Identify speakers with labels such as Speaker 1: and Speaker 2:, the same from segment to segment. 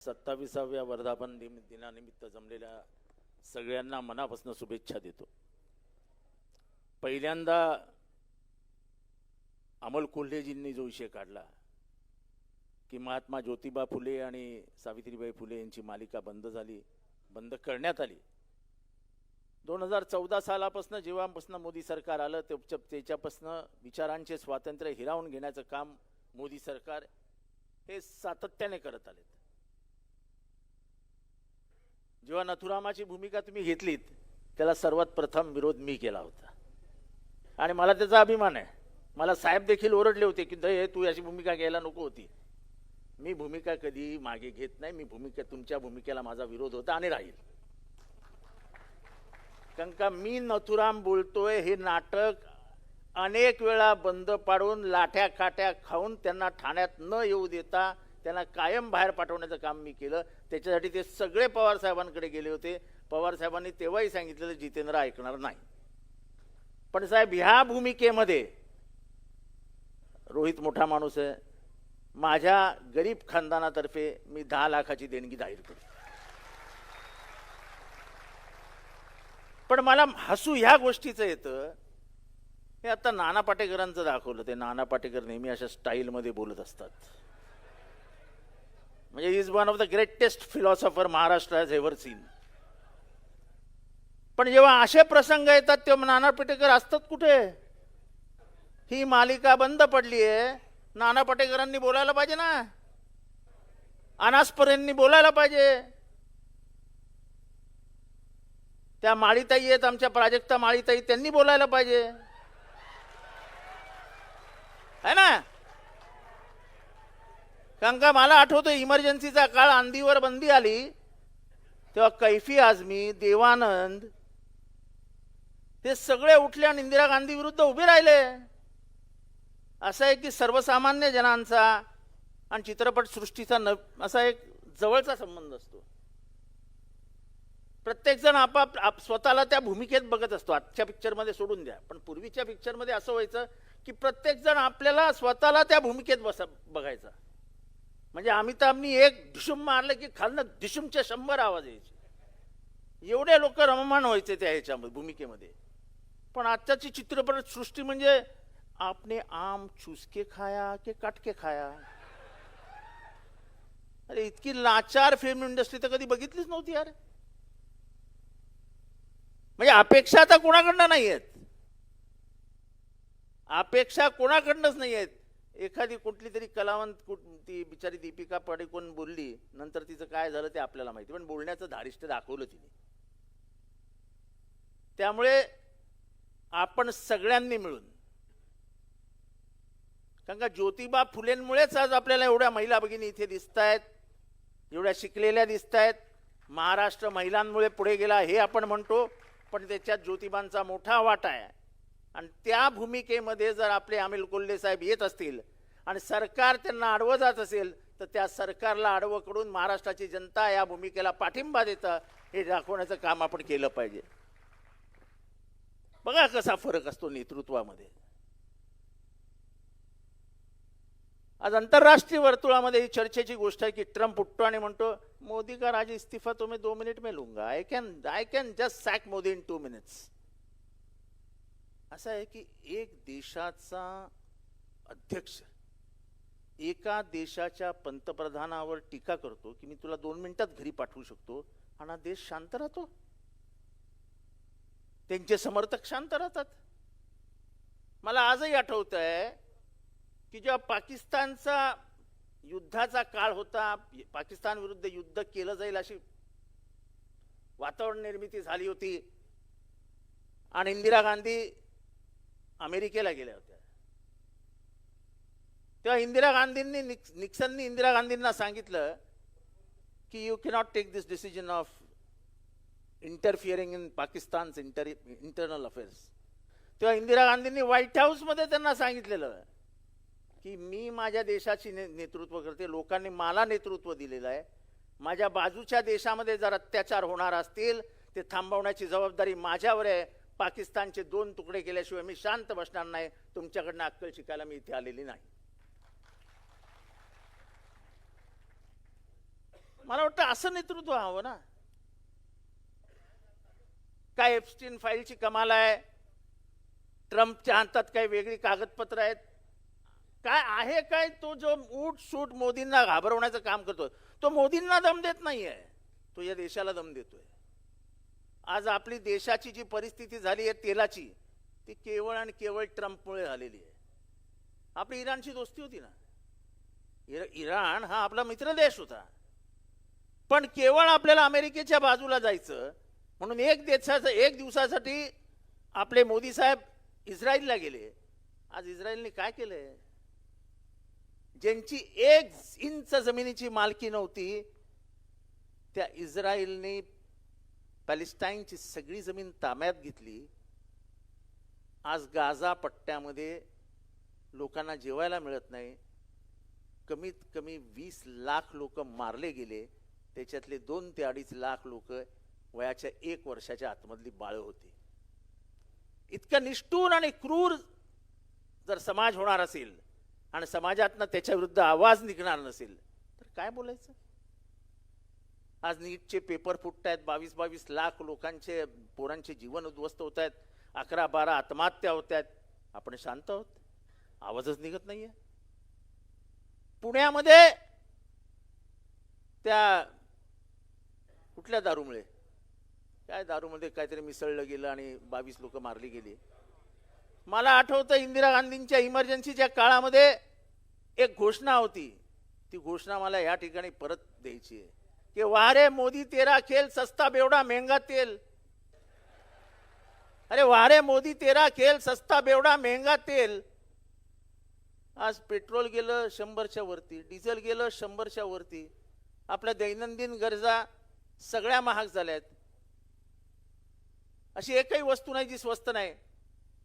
Speaker 1: 27व्या वर्धापन दिनानिमित्त जमलेल्या सगळ्यांना मनापासून शुभेच्छा देतो। पहिल्यांदा अमोल कोल्हेजींनी जो विषय काढला की महात्मा ज्योतिबा फुले आणि सावित्रीबाई फुले यांची मालिका बंद करण्यात आली। 2014 सालापासून जेव्हापासून मोदी सरकार आलं त्याच्यापासून विचारांचे स्वातंत्र्य हिरावून घेण्याचं काम मोदी सरकार हे सातत्याने करत आले। जेव्हा नथुरामाची भूमिका तुम्ही घेतलीत त्याला सर्वात प्रथम विरोध मी केला होता आणि मला त्याचा अभिमान आहे। मला साहेब देखील ओरडले होते की दे तू अशी भूमिका घ्यायला नको होती। मी भूमिका कधी मागे घेत नाही। मी तुमच्या भूमिकेला माझा विरोध होता आणि राहील। कारण का मी नथुराम बोलतोय हे नाटक अनेक वेळा बंद पाडून लाठ्या काट्या खाऊन त्यांना ठाण्यात न येऊ देता त्यांना कायम बाहेर पाठवण्याचं काम मी केलं। त्याच्यासाठी ते सगळे पवार साहेबांकडे गेले होते। पवार साहेबांनी तेव्हाही सांगितलेलं जितेंद्र ऐकणार नाही। पण साहेब ह्या भूमिकेमध्ये रोहित मोठा माणूस आहे। माझ्या गरीब खानदानातर्फे मी 10 लाखाची देणगी जाहीर करतो। पण मला हसू ह्या गोष्टीचं येतं। हे आता नाना पाटेकरांचं दाखवलं। ते नाना पाटेकर नेहमी अशा स्टाईलमध्ये बोलत असतात। म्हणजे he is one of the greatest philosopher Maharashtra has ever seen. पण जेव्हा असे प्रसंग येतात तेव्हा नाना पाटेकर असतात कुठे? ही मालिका बंद पडली आहे। नाना पाटेकरांनी बोलायला पाहिजे ना। अनासपुरेंनी बोलायला पाहिजे। त्या माळीताई आहेत आमच्या प्राजक्ता माळीताई, त्यांनी बोलायला पाहिजे है ना। कारण का मला आठवतं इमर्जन्सीचा काळ आंधीवर बंदी आली तेव्हा कैफी आझमी, देवानंद ते सगळे उठले आणि इंदिरा गांधी विरुद्ध उभे राहिले। असं आहे की सर्वसामान्य जनांचा आणि चित्रपट सृष्टीचा असा एक जवळचा संबंध असतो। प्रत्येक जण स्वतःला त्या भूमिकेत बघत असतो। आजच्या पिक्चरमध्ये सोडून द्या, पण पूर्वीच्या पिक्चरमध्ये असं व्हायचं की प्रत्येक जण आपल्याला स्वतःला त्या भूमिकेत बघायचा। म्हणजे अमिताभनी एक ढिशुम मारलं की खालनं ढिशुमचे 100 आवाज यायचे। एवढे लोक रममाण व्हायचे त्या ह्याच्यामध्ये भूमिकेमध्ये। पण आजच्याची चित्रपट सृष्टी म्हणजे आपने आम चूस के खाया के काट के खाया। अरे इतकी लाचार फिल्म इंडस्ट्री तर कधी बघितलीच नव्हती यार। म्हणजे अपेक्षा आता कोणाकडनं नाही आहेत। अपेक्षा कोणाकडनंच नाही आहेत। एखादी कुठली तरी कलावंत ती बिचारी दीपिका पाडुकोन बोलली, नंतर तिचं काय झालं ते आपल्याला माहिती, पण बोलण्याचं धारिष्ट्य दाखवलं तिने। त्यामुळे आपण सगळ्यांनी मिळून, कारण का ज्योतिबा फुलेंमुळेच आज आपल्याला एवढ्या महिला भगिनी इथे दिसतायत, एवढ्या शिकलेल्या दिसतायत। महाराष्ट्र महिलांमुळे पुढे गेला हे आपण म्हणतो, पण त्याच्यात ज्योतिबांचा मोठा वाटा आहे। आणि त्या भूमिकेमध्ये जर आपले अमोल कोल्हे साहेब येत असतील आणि सरकार त्यांना आडवं जात असेल तर त्या सरकारला आडवं करून महाराष्ट्राची जनता या भूमिकेला पाठिंबा देतं हे दाखवण्याचं काम आपण केलं पाहिजे। बघा कसा फरक असतो नेतृत्वामध्ये। आज आंतरराष्ट्रीय वर्तुळामध्ये ही चर्चेची गोष्ट आहे की ट्रम्प उठतो आणि म्हणतो मोदी का राज इस्तीफा तो मैं 2 मिनट में लूंगा। I can just sack Modi in 2 minutes. असं आहे की एक देशाचा अध्यक्ष एका देशाच्या पंतप्रधानावर टीका करतो की मी तुला 2 मिनिटात घरी पाठवू शकतो आणि देश शांत राहतो, त्यांचे समर्थक शांत राहतात। मला आजही आठवत आहे की जेव्हा पाकिस्तानचा युद्धाचा काळ होता, पाकिस्तान विरुद्ध युद्ध केलं जाईल अशी वातावरण निर्मिती झाली होती आणि इंदिरा गांधी अमेरिकेला गेल्या होत्या, तेव्हा निक्सननी इंदिरा गांधींना सांगितलं की you cannot take this decision of interfering in Pakistan's internal affairs. तेव्हा इंदिरा गांधींनी व्हाईट हाऊसमध्ये त्यांना सांगितलेलं की मी माझ्या देशाची नेतृत्व करते, लोकांनी मला नेतृत्व दिलेलं आहे। माझ्या बाजूच्या देशामध्ये जर अत्याचार होणार असतील ते थांबवण्याची जबाबदारी माझ्यावर आहे। पाकिस्तानचे 2 तुकडे केल्याशिवाय मी शांत बसणार नाही। तुमच्याकडनं अक्कल शिकायला मी इथे आलेली नाही। मला वाटतं असं नेतृत्व हवं ना. काय एप्स्टीन फाईलची कमाल आहे, ट्रम्पच्या हातात काही वेगळी कागदपत्र आहेत, काय आहे काय? तो जो उठ सूट मोदींना घाबरवण्याचं काम करतो, तो मोदींना दम देत नाहीये, तो या देशाला दम देतोय. आज आपली देशाची जी परिस्थिती झाली आहे तेलाची, ती केवळ आणि केवळ ट्रम्पमुळे झालेली आहे. आपली इराणची दोस्ती होती ना, इराण हा आपला मित्र देश होता, पण केवळ आपल्याला अमेरिकेच्या बाजूला जायचं म्हणून एक दिवसासाठी आपले मोदी साहेब इस्रायलला गेले. आज इस्रायलने काय केलंय? ज्यांची 1 इंच जमिनीची मालकी नव्हती, त्या इस्रायलने पॅलेस्टाईनची सगळी जमीन ताब्यात घेतली. आज गाझा पट्ट्यामध्ये लोकांना जेवायला मिळत नाही. कमीत कमी 20 लाख लोक मारले गेले. त्याच्यातले 2 ते 2.5 लाख लोक वयाच्या 1 वर्षाच्या आतमधली बाळ होती. इतका निष्ठुर आणि क्रूर जर समाज होणार असेल आणि समाजातनं त्याच्या विरुद्ध आवाज निघणार नसेल तर काय बोलायचं? आज नीटचे पेपर फुटत आहेत, 22 लाख लोकांचे पोरांचे जीवन उद्ध्वस्त होत आहेत, 11-12 आत्महत्या होत आहेत. आपण शांत आहोत? आवाजच निघत नाहीये. पुण्यामध्ये त्या कुठल्या दारूमुळे, काय दारूमध्ये काहीतरी मिसळलं गेलं आणि 22 लोक मारली गेली. मला आठवतं इंदिरा गांधींच्या इमर्जन्सीच्या काळामध्ये एक घोषणा होती. ती घोषणा मला या ठिकाणी परत द्यायची आहे की वारे मोदी तेरा खेल सस्ता बेवडा महंगा तेल. अरे वारे मोदी तेरा खेल सस्ता बेवडा महंगा तेल. आज पेट्रोल गेलं 100च्या वरती, डिझेल गेलं 100च्या वरती. आपल्या दैनंदिन गरजा सगळ्या महाग झाल्यात. अशी एकही वस्तू नाही जी स्वस्त नाही.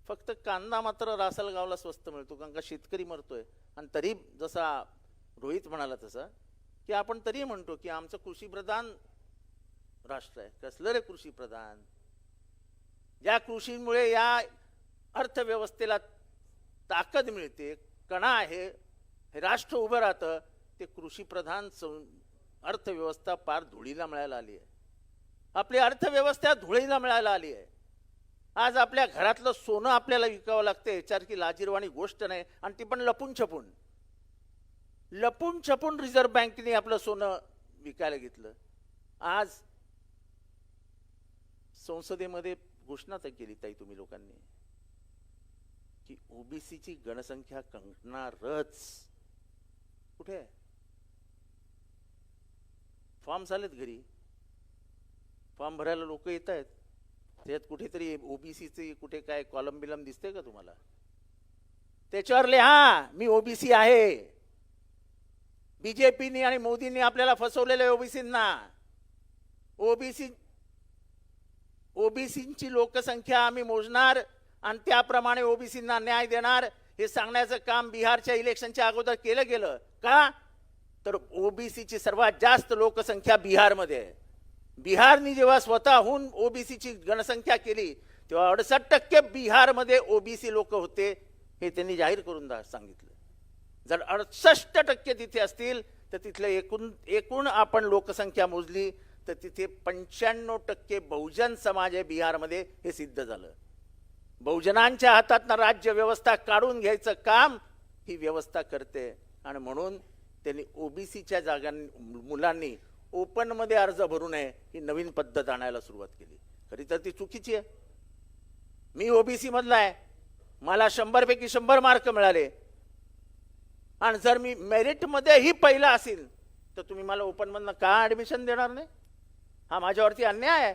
Speaker 1: फक्त कांदा मात्र रासलगावला स्वस्त मिळतो, कारण का शेतकरी मरतोय. आणि तरी जसा रोहित म्हणाला तसा की आपण तरी म्हणतो की आमचं कृषीप्रधान राष्ट्र आहे. कसलं रे कृषीप्रधान? ज्या कृषीमुळे या अर्थव्यवस्थेला ताकद मिळते, कणा आहे, हे राष्ट्र उभं राहतं, ते कृषीप्रधान अर्थव्यवस्था पार धुळीला मिळायला आली आहे. आपली अर्थव्यवस्था धुळीला मिळायला आली आहे. आज आपल्या घरातलं सोनं आपल्याला विकावं लागतं, याच्यासारखी लाजिरवाणी गोष्ट नाही. आणि ती पण लपून छपून रिझर्व्ह बँकेने आपलं सोनं विकायला घेतलं. आज संसदेमध्ये घोषणा तर केली ताई तुम्ही लोकांनी की ओबीसीची गणसंख्या कंकणारच. कुठे फॉर्म झालेत घरी, फॉर्म भरायला लोक येत आहेत. त्यात कुठेतरी ओबीसीचे कुठे काय कॉलम बिलम दिसते का तुम्हाला? त्याच्यावर लिहा मी ओबीसी आहे. बीजेपीनी आणि मोदींनी आपल्याला फसवलेलं ओबीसींना. ओबीसींची लोकसंख्या आम्ही मोजणार आणि त्याप्रमाणे ओबीसींना न्याय देणार हे सांगण्याचं काम बिहारच्या इलेक्शनच्या अगोदर केलं गेलं. का? तर ओबीसीची सर्वात जास्त लोकसंख्या बिहारमध्ये आहे. बिहारनी जेव्हा स्वतःहून ओबीसीची गणसंख्या केली तेव्हा 68% बिहारमध्ये ओबीसी लोक होते, हे त्यांनी जाहीर करून सांगितलं. जर 68% तिथे असतील तर तिथलं एकूण आपण लोकसंख्या मोजली तर तिथे 95% बहुजन समाज आहे बिहारमध्ये, हे सिद्ध झालं. बहुजनांच्या हातातनं राज्य व्यवस्था काढून घ्यायचं काम ही व्यवस्था करते. आणि म्हणून त्यांनी ओबीसीच्या मुलांनी ओपन मध्ये अर्ज भरू नये ही नवीन पद्धत आणायला सुरुवात केली. खरी तर ती चुकीची आहे. मी ओबीसी मधला आहे, मला 100 पैकी 100 मार्क मिळाले आणि जर मी मेरिट मध्येही पहिला असेल तर तुम्ही मला ओपन मधनं का ऍडमिशन देणार नाही? हा माझ्यावरती अन्याय आहे.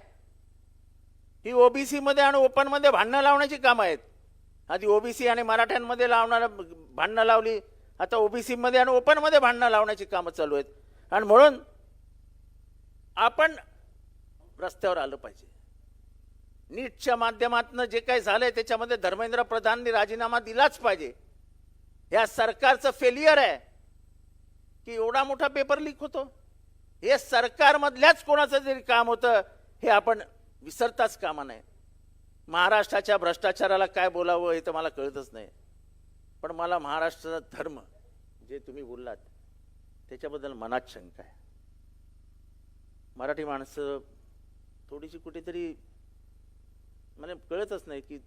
Speaker 1: ही ओबीसी मध्ये आणि ओपन मध्ये भांडणं लावण्याची कामं आहेत. आधी ओबीसी आणि मराठ्यांमध्ये भांडणं लावली, आता ओबीसी मध्ये आणि ओपन मध्ये भांडणं लावण्याची कामं चालू आहेत. आणि म्हणून आपण रस्त्यावर आलं पाहिजे. नीटच्या माध्यमातून जे काही झालंय त्याच्यामध्ये धर्मेंद्र प्रधानने राजीनामा दिलाच पाहिजे. या सरकारचं फेलियर आहे की एवढा मोठा पेपर लीक होतो. हे सरकारमधल्याच कोणाचं जरी काम होतं हे आपण विसरताच कामा नये. महाराष्ट्राच्या भ्रष्टाचाराला काय बोलावं हे तर मला कळतच नाही. पण मला महाराष्ट्राचा धर्म जे तुम्ही बोललात त्याच्याबद्दल मनात शंका आहे. मराठी माणसं थोडीशी कुठेतरी मला कळतच नाही की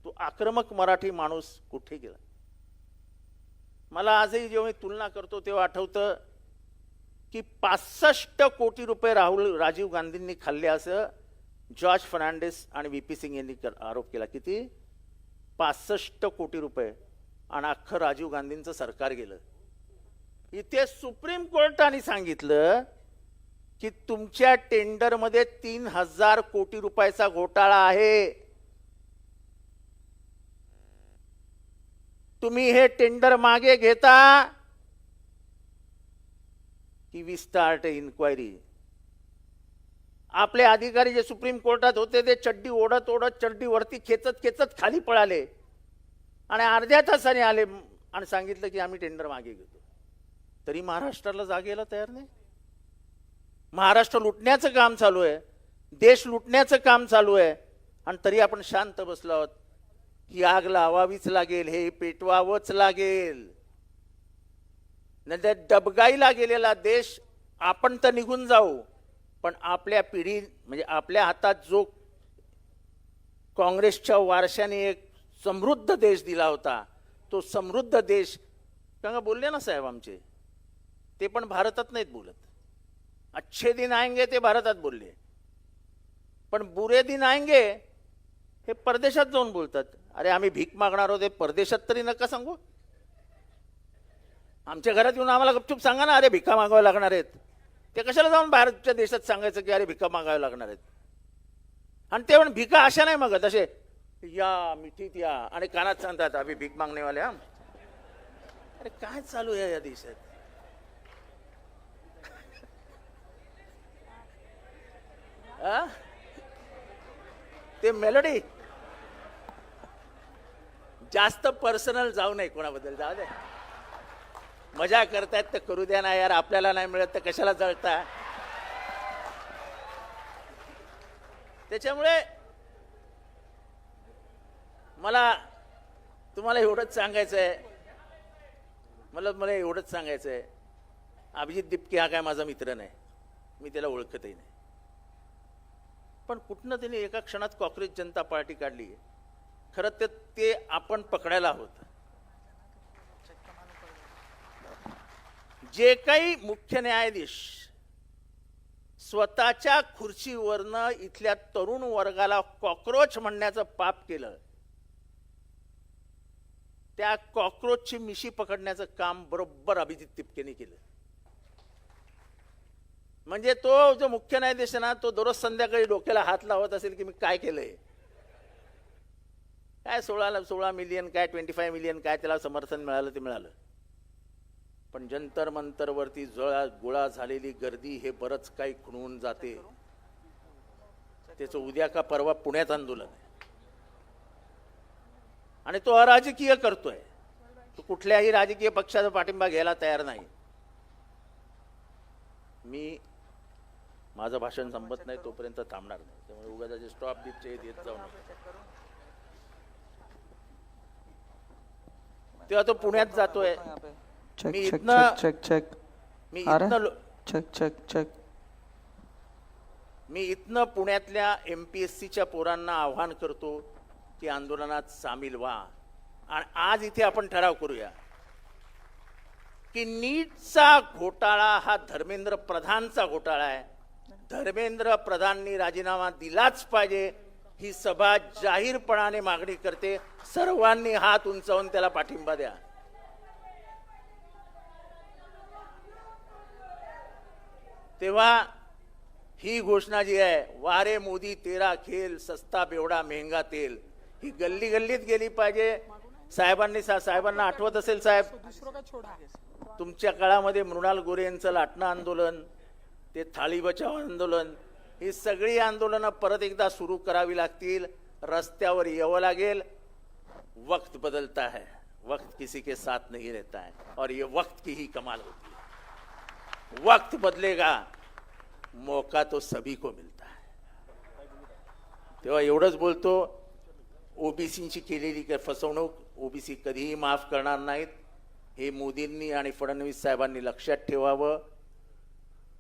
Speaker 1: तो आक्रमक मराठी माणूस कुठे गेला. मला आजही जेव्हा मी तुलना करतो तेव्हा आठवतं की 65 कोटी रुपये राजीव गांधींनी खाल्ले असं जॉर्ज फर्नांडिस आणि व्ही.पी. सिंग यांनी आरोप केला. किती? 65 कोटी रुपये. आणि अख्खं राजीव गांधींचं सरकार गेलं. इथे सुप्रीम कोर्टाने सांगितलं की तुमच्या टेंडरमध्ये 3000 कोटी रुपयाचा घोटाळा आहे. तुम्ही हे टेंडर मागे घेता की वी स्टार्ट इन्क्वायरी. आपले अधिकारी जे सुप्रीम कोर्टात होते ते चड्डी ओढत ओढत चड्डी वरती खेचत खेचत खाली पळाले आणि अर्ध्या तासाने आले आणि सांगितलं की आम्ही टेंडर मागे घेतो. तरी महाराष्ट्राला जागेला तयार नाही. महाराष्ट्र लुटण्याचं काम चालू आहे, देश लुटण्याचं काम चालू आहे आणि तरी आपण शांत बसलो आहोत की आग लावावीच लागेल, हे पेटवावंच लागेल. नाही डबगाईला गेलेला देश आपण तर निघून जाऊ, पण आपल्या पिढी म्हणजे आपल्या हातात जो काँग्रेसच्या वारशाने एक समृद्ध देश दिला होता, तो समृद्ध देश का बोलले ना साहेब आमचे, ते पण भारतात नाहीत बोलत. अच्छे दिन आएंगे ते भारतात बोलले, पण बुरे दिन आएंगे हे परदेशात जाऊन बोलतात. अरे आम्ही भीक मागणार होते परदेशात तरी नका सांगू. आमच्या घरात येऊन आम्हाला गपचूप सांगा ना, अरे भिका मागाव्या लागणार आहेत. ते कशाला जाऊन बाहेरच्या देशात सांगायचं की अरे भिका मागाव्या लागणार आहेत. आणि ते पण भिका अशा नाही मागत, असे या मिठीत या आणि कानात सांगतात अभि भीक मागणे वाले हम. अरे काय चालू आहे या देशात? ते मेलोडी जास्त पर्सनल जाऊ नये कोणाबद्दल. जाऊ दे, मजा करतायत तर करू द्या ना यार. आपल्याला नाही मिळत तर कशाला जळता. त्याच्यामुळे मला तुम्हाला एवढंच सांगायचं आहे, मला एवढंच सांगायचं आहे, अभिजित दिपके हा काय माझा मित्र नाही, मी त्याला ओळखतही नाही. पण कुठनं त्याने एका क्षणात काँग्रेस जनता पार्टी काढली. खरं ते आपण पकडायला आहोत. जे काही मुख्य न्यायाधीश स्वतःच्या खुर्चीवरनं इथल्या तरुण वर्गाला कॉक्रोच म्हणण्याचं पाप केलं, त्या कॉक्रोचची मिशी पकडण्याचं काम बरोबर अभिजित तिपकेने केलं. म्हणजे तो जो मुख्य न्यायाधीश ना, तो दररोज संध्याकाळी डोक्याला हात लावत असेल की मी काय केलंय, काय 16 मिलियन काय 25 मिलियन काय त्याला समर्थन मिळालं ते मिळालं. पण जंतर मंतर वरती गोळा झालेली गर्दी हे बरंच काही खुणवून जाते. त्याचं उद्या का परवा पुण्यात आंदोलन आहे आणि तो अराजकीय करतोय. तो कुठल्याही राजकीय पक्षाचा पाठिंबा घ्यायला तयार नाही. मी माझं भाषण संपत नाही तोपर्यंत थांबणार नाही. त्यामुळे उगाच स्टॉप बीपचे येत जाऊ नका. तेव्हा तो पुण्यात जातोय. मी इथनं पुण्यातल्या MPSCच्या पोरांना आव्हान करतो की आंदोलनात सामील व्हा. आणि आज इथे आपण ठराव करूया की नीटचा घोटाळा हा धर्मेंद्र प्रधानचा घोटाळा आहे. धर्मेंद्र प्रधाननी राजीनामा दिलाच पाहिजे ही सभा जाहीरपणाने मागणी करते. सर्वांनी हात उंचावून त्याला पाठिंबा द्या. तेव्हा ही घोषणा जी आहे, वारे मोदी तेरा खेल सस्ता बेवडा महंगा तेल, ही गल्ली गल्लीत गेली पाहिजे. साहेबांना आठवत असेल साहेब, तुमच्या काळामध्ये मृणाल गोरे यांचं लाटणं आंदोलन, ते थाळी बचाव आंदोलन, ही सगळी आंदोलनं परत एकदा सुरू करावी लागतील. रस्त्यावर यावं लागेल. वक्त बदलता है, वक्त किसी के साथ नहीं रहता है और ये वक्त की ही कमाल होती है. वक्त बदलेगा, मौका तो सभी को मिलता है. तेव्हा एवढंच बोलतो, ओबीसीची केलेली फसवणूक ओबीसी कधीही माफ करणार नाहीत. हे मोदींनी आणि फडणवीस साहेबांनी लक्षात ठेवावं.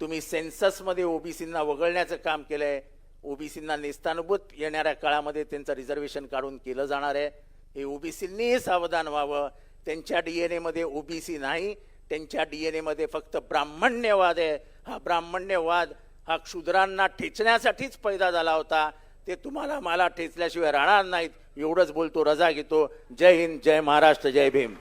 Speaker 1: तुम्ही सेन्ससमध्ये ओबीसींना वगळण्याचं काम केलंय. ओबीसींना नेस्तानुभूत येणाऱ्या काळामध्ये त्यांचं रिझर्वेशन काढून केलं जाणार आहे. हे ओबीसींनीही सावधान व्हावं. त्यांच्या DNA मध्ये ओबीसी नाही, त्यांच्या DNA मध्ये फक्त ब्राह्मण्यवाद आहे. हा ब्राह्मण्यवाद हा क्षुद्रांना ठेचण्यासाठीच पैदा झाला होता. ते तुम्हाला मला ठेचल्याशिवाय राहणार नाहीत. एवढंच बोलतो, रजा घेतो. जय हिंद, जय महाराष्ट्र, जय भीम.